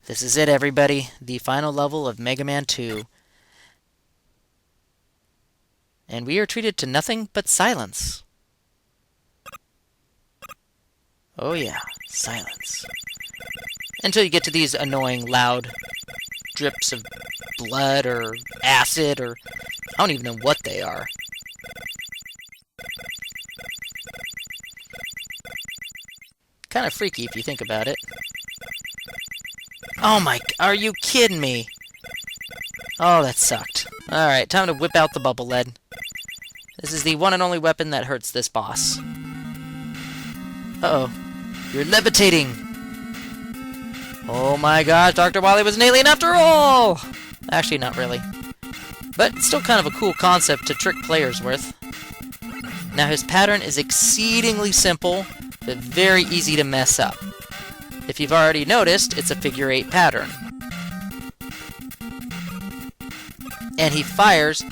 This is it, everybody. The final level of Mega Man 2. And we are treated to nothing but silence. Oh yeah, silence. Until you get to these annoying, loud drips of blood or acid or... I don't even know what they are. Kind of freaky if you think about it. Oh my... Are you kidding me? Oh, that sucked. Alright, time to whip out the bubble lead. This is the one and only weapon that hurts this boss. Uh-oh. You're levitating! Oh my god, Dr. Wily was an alien after all! Actually, not really. But still kind of a cool concept to trick players with. Now, his pattern is exceedingly simple, but very easy to mess up. If you've already noticed, it's a figure 8 pattern. And he fires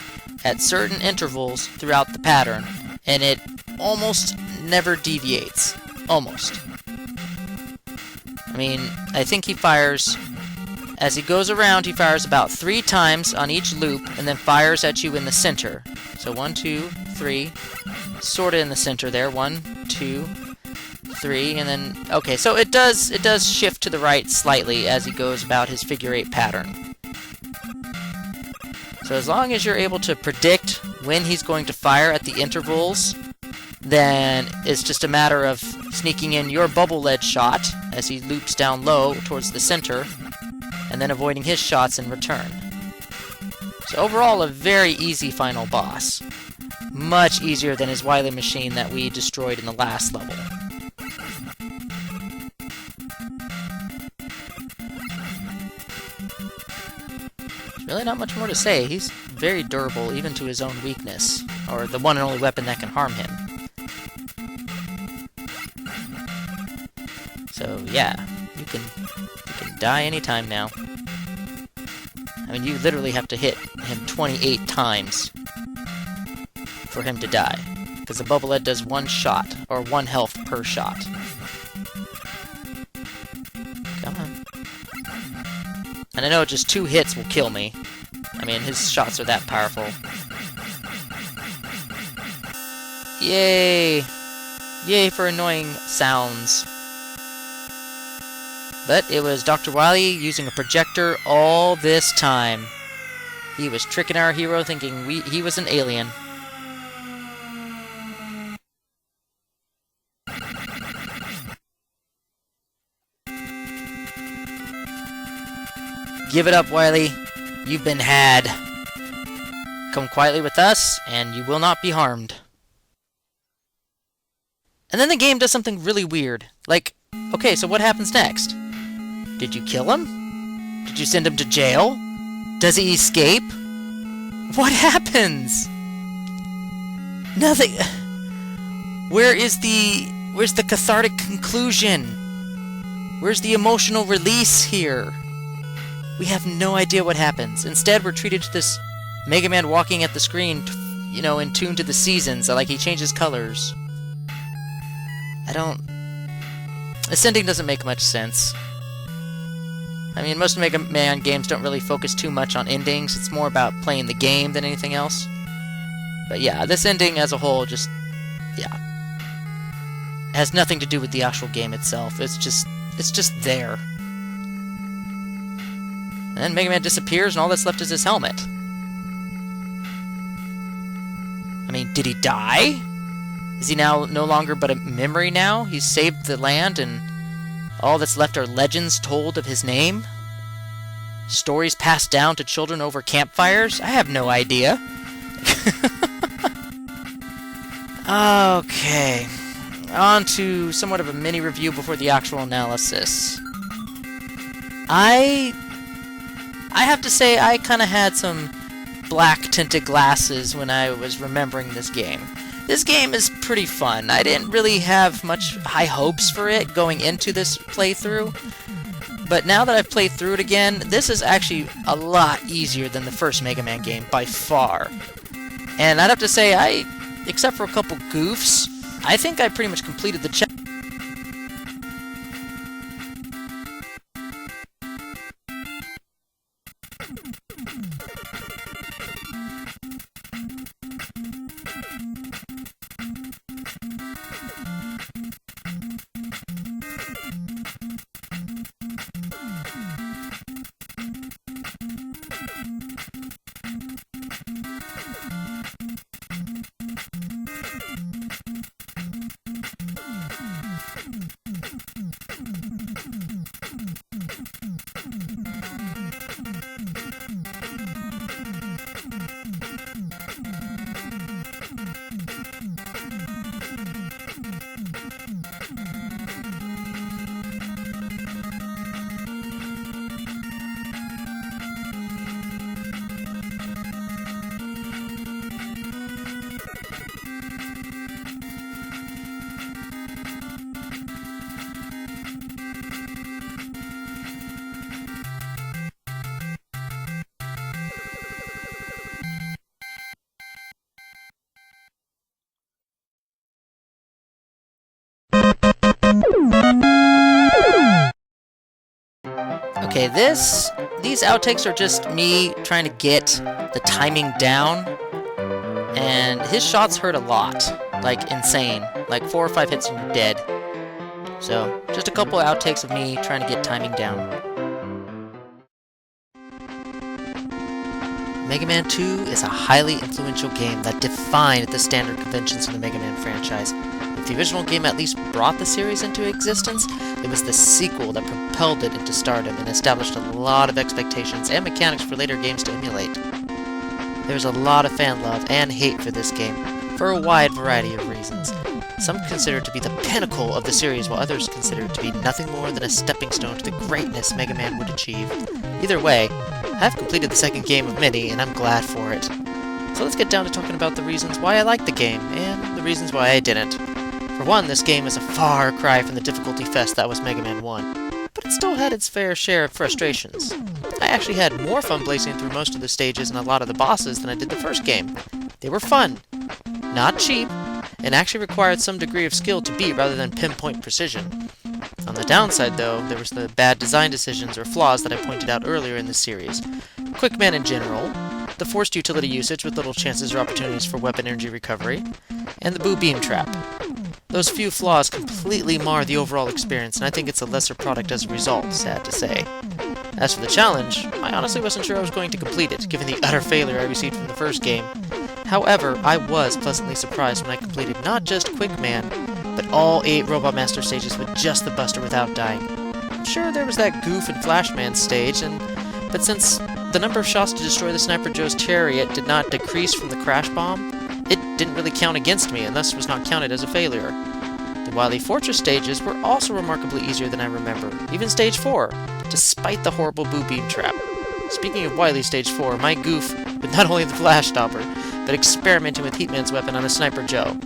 at certain intervals throughout the pattern, and it almost never deviates. Almost. I mean, I think he fires... As he goes around, he fires about 3 times on each loop, and then fires at you in the center. So 1, 2, 3, sorta in the center there. 1, 2, 3, and then... Okay, so it does shift to the right slightly as he goes about his figure 8 pattern. So as long as you're able to predict when he's going to fire at the intervals, then it's just a matter of sneaking in your bubble lead shot as he loops down low towards the center, and then avoiding his shots in return. So overall, a very easy final boss. Much easier than his Wily machine that we destroyed in the last level. There's really not much more to say. He's very durable, even to his own weakness, or the one and only weapon that can harm him. So yeah, you can die anytime now. I mean, you literally have to hit him 28 times for him to die, because the bubble lead does 1 shot, or 1 health per shot. Come on. And I know just 2 hits will kill me. I mean, his shots are that powerful. Yay! Yay for annoying sounds. But it was Dr. Wily using a projector all this time. He was tricking our hero thinking he was an alien. Give it up, Wily. You've been had. Come quietly with us, and you will not be harmed. And then the game does something really weird. Like, okay, so what happens next? Did you kill him? Did you send him to jail? Does he escape? What happens? Nothing. Where's the cathartic conclusion? Where's the emotional release here? We have no idea what happens. Instead, we're treated to this Mega Man walking at the screen, you know, in tune to the seasons, like he changes colors. This ending doesn't make much sense. I mean, most Mega Man games don't really focus too much on endings. It's more about playing the game than anything else. But yeah, this ending as a whole just... yeah. Has nothing to do with the actual game itself. It's just there. And then Mega Man disappears and all that's left is his helmet. I mean, did he die? Is he now no longer but a memory now? He's saved the land and all that's left are legends told of his name? Stories passed down to children over campfires? I have no idea. Okay. On to somewhat of a mini review before the actual analysis. I have to say I kind of had some black tinted glasses when I was remembering this game. This game is pretty fun. I didn't really have much high hopes for it going into this playthrough, but now that I've played through it again, this is actually a lot easier than the first Mega Man game, by far. And I'd have to say, except for a couple goofs, I think I pretty much completed the Okay, these outtakes are just me trying to get the timing down, and his shots hurt a lot, like insane, like 4 or 5 hits and you're dead. So, just a couple of outtakes of me trying to get timing down. Mega Man 2 is a highly influential game that defined the standard conventions of the Mega Man franchise. If the original game at least brought the series into existence, it was the sequel that propelled it into stardom and established a lot of expectations and mechanics for later games to emulate. There's a lot of fan love and hate for this game, for a wide variety of reasons. Some consider it to be the pinnacle of the series, while others consider it to be nothing more than a stepping stone to the greatness Mega Man would achieve. Either way, I have completed the second game of many, and I'm glad for it. So let's get down to talking about the reasons why I liked the game, and the reasons why I didn't. For one, this game is a far cry from the difficulty fest that was Mega Man 1, but it still had its fair share of frustrations. I actually had more fun blazing through most of the stages and a lot of the bosses than I did the first game. They were fun, not cheap, and actually required some degree of skill to beat rather than pinpoint precision. On the downside, though, there was the bad design decisions or flaws that I pointed out earlier in this series. Quickman in general, the forced utility usage with little chances or opportunities for weapon energy recovery, and the Boo Beam Trap. Those few flaws completely mar the overall experience, and I think it's a lesser product as a result, sad to say. As for the challenge, I honestly wasn't sure I was going to complete it, given the utter failure I received from the first game. However, I was pleasantly surprised when I completed not just Quickman, but all 8 Robot Master stages with just the Buster without dying. Sure, there was that Goof and Flashman stage, but since the number of shots to destroy the Sniper Joe's chariot did not decrease from the Crash Bomb, it didn't really count against me, and thus was not counted as a failure. The Wily Fortress stages were also remarkably easier than I remember, even Stage 4, despite the horrible Boo Beam Trap. Speaking of Wily Stage 4, my goof with not only the Flash Stopper, but experimenting with Heatman's weapon on a Sniper Joe.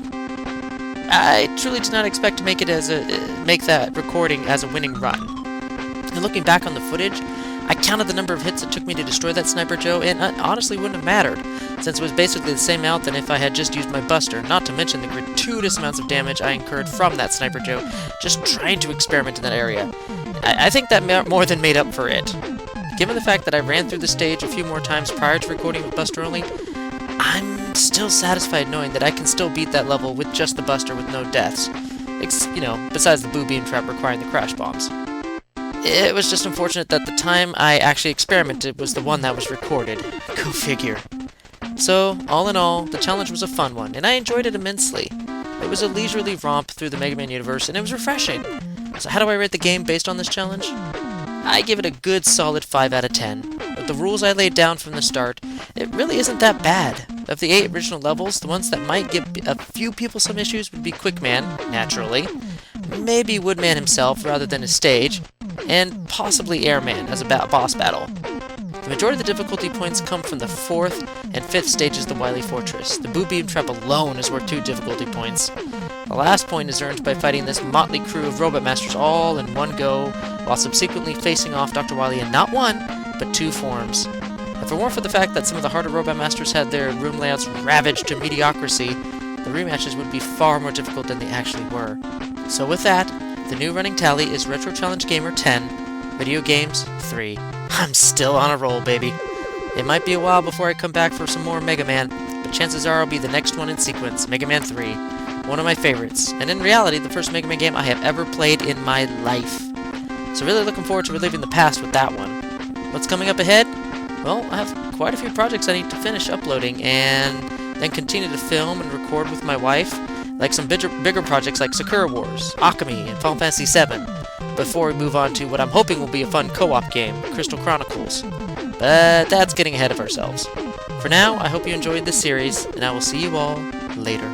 I truly did not expect to make that recording as a winning run. And looking back on the footage, I counted the number of hits it took me to destroy that Sniper Joe, and it honestly wouldn't have mattered, since it was basically the same amount than if I had just used my Buster, not to mention the gratuitous amounts of damage I incurred from that Sniper Joe just trying to experiment in that area. I think that more than made up for it. Given the fact that I ran through the stage a few more times prior to recording with Buster only, I'm still satisfied knowing that I can still beat that level with just the Buster with no deaths. Besides the Boo Beam Trap requiring the Crash Bombs. It was just unfortunate that the time I actually experimented was the one that was recorded. Go figure. So, all in all, the challenge was a fun one, and I enjoyed it immensely. It was a leisurely romp through the Mega Man universe, and it was refreshing. So how do I rate the game based on this challenge? I give it a good solid 5 out of 10. With the rules I laid down from the start, it really isn't that bad. Of the 8 original levels, the ones that might give a few people some issues would be Quickman, naturally, maybe Woodman himself rather than his stage, and possibly Airman as a boss battle. The majority of the difficulty points come from the 4th and 5th stages of the Wily Fortress. The Boo Beam Trap alone is worth 2 difficulty points. The last point is earned by fighting this motley crew of Robot Masters all in one go, while subsequently facing off Dr. Wily in not 1, but 2 forms. If it weren't for the fact that some of the harder Robot Masters had their room layouts ravaged to mediocrity, the rematches would be far more difficult than they actually were. So with that, the new running tally is Retro Challenge Gamer 10, Video Games 3. I'm still on a roll, baby. It might be a while before I come back for some more Mega Man, but chances are I'll be the next one in sequence, Mega Man 3. One of my favorites, and in reality, the first Mega Man game I have ever played in my life. So really looking forward to reliving the past with that one. What's coming up ahead? Well, I have quite a few projects I need to finish uploading, and then continue to film and record with my wife, like some bigger projects like Sakura Wars, Akemi, and Final Fantasy VII, before we move on to what I'm hoping will be a fun co-op game, Crystal Chronicles. But that's getting ahead of ourselves. For now, I hope you enjoyed this series, and I will see you all later.